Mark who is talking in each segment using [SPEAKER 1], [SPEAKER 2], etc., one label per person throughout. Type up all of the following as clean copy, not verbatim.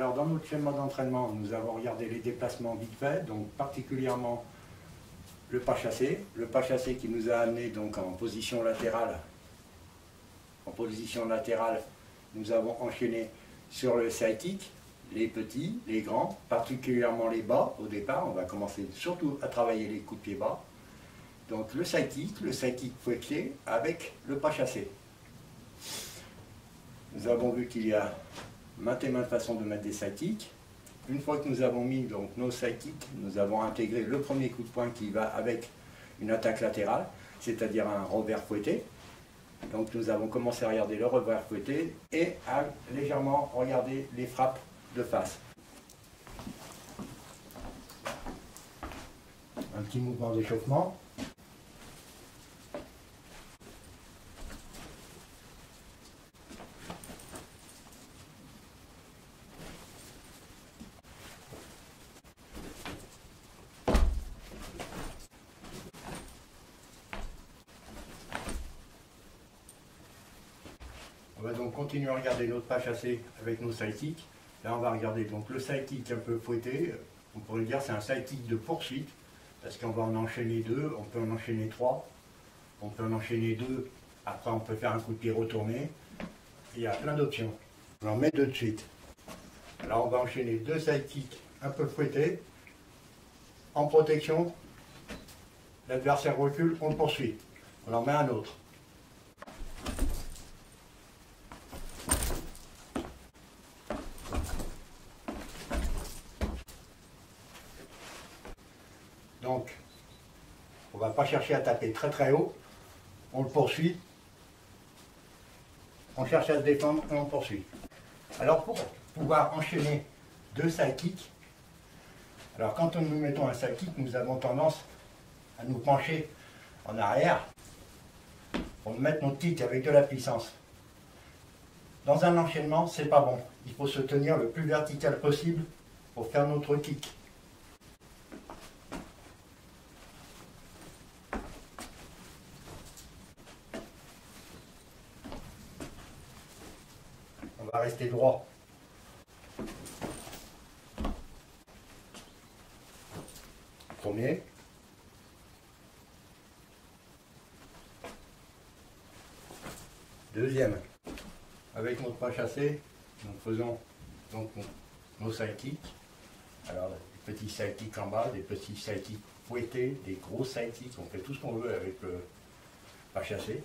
[SPEAKER 1] Alors dans notre schéma d'entraînement, nous avons regardé les déplacements vite fait, donc particulièrement le pas chassé. Le pas chassé qui nous a amené donc en position latérale. En position latérale, nous avons enchaîné sur le side kick, les petits, les grands, particulièrement les bas au départ. On va commencer surtout à travailler les coups de pied bas. Donc le side kick fouetté avec le pas chassé. Nous avons vu qu'il y a maintes et maintes façons de mettre des side kicks. Une fois que nous avons mis donc nos side kicks, nous avons intégré le premier coup de poing qui va avec une attaque latérale, c'est-à-dire un revers fouetté. Donc nous avons commencé à regarder le revers fouetté et à légèrement regarder les frappes de face. Un petit mouvement d'échauffement. On va donc continuer à regarder notre pas chassé avec nos side kicks. Là, on va regarder donc le side kick un peu fouetté. On pourrait dire que c'est un side kick de poursuite, parce qu'on va en enchaîner deux, on peut en enchaîner trois, on peut en enchaîner deux, après on peut faire un coup de pied retourné. Il y a plein d'options. On en met deux de suite. Alors on va enchaîner deux side kicks un peu fouettés, en protection. L'adversaire recule, on le poursuit. On en met un autre. Donc, on ne va pas chercher à taper très très haut, on le poursuit, on cherche à se défendre et on poursuit. Alors pour pouvoir enchaîner deux side kicks, alors quand nous mettons un side kick, nous avons tendance à nous pencher en arrière pour mettre notre kick avec de la puissance. Dans un enchaînement, c'est pas bon. Il faut se tenir le plus vertical possible pour faire notre kick. On va rester droit. Premier. Deuxième. Avec notre pas chassé, nous faisons donc nos side kicks. Alors, des petits side kicks en bas, des petits side kicks fouettés, des gros side kicks. On fait tout ce qu'on veut avec le pas chassé.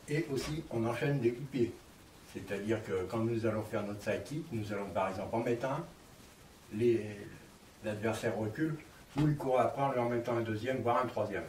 [SPEAKER 1] Et aussi, on enchaîne des coups de pied. C'est-à-dire que quand nous allons faire notre side kick, nous allons par exemple en mettre un, l'adversaire recule, nous il court après en lui en mettant un deuxième, voire un troisième.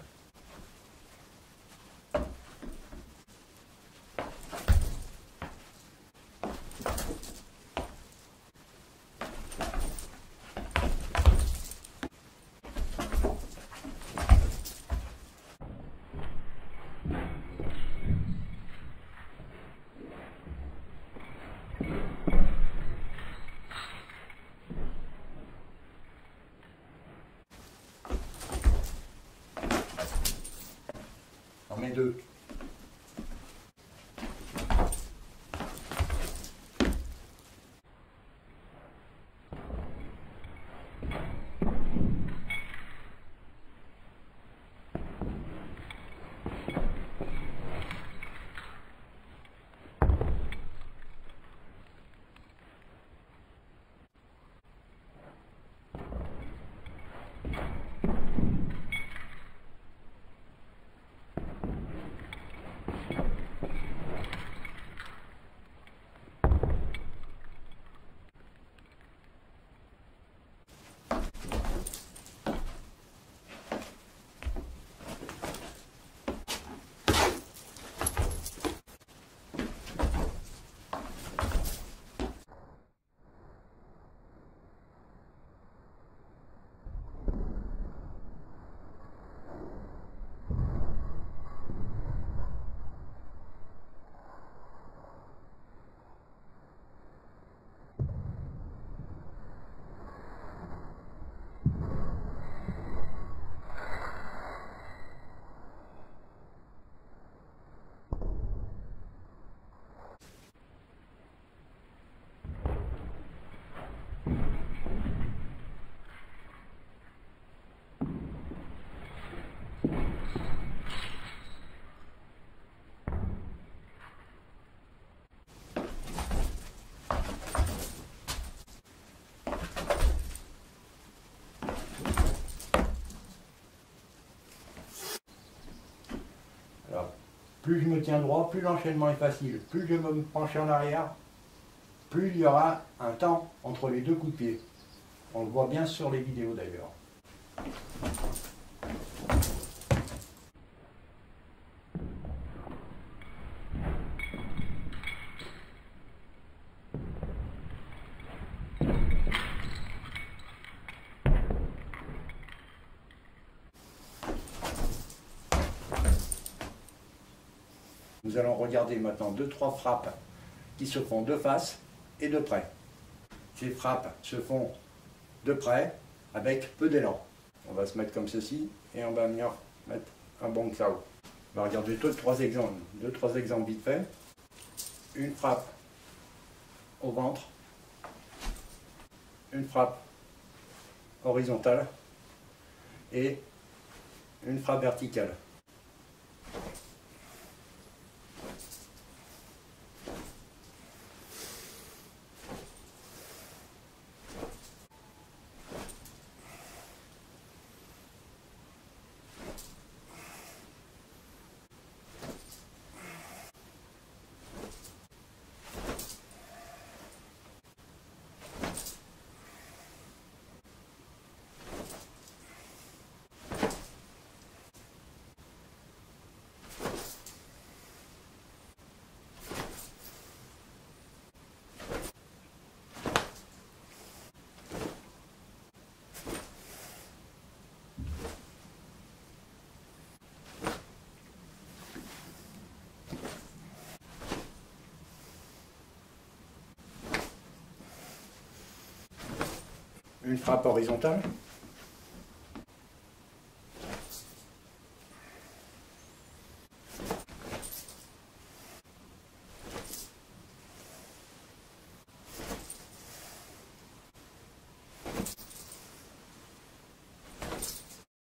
[SPEAKER 1] plus je me tiens droit, plus l'enchaînement est facile. Plus je vais me pencher en arrière, plus il y aura un temps entre les deux coups de pied. On le voit bien sur les vidéos d'ailleurs. Nous allons regarder maintenant 2-3 frappes qui se font de face et de près. Ces frappes se font de près avec peu d'élan. On va se mettre comme ceci et on va venir mettre un bon sao. On va regarder 2-3 exemples vite fait. Une frappe au ventre, une frappe horizontale et une frappe verticale. Une frappe horizontale.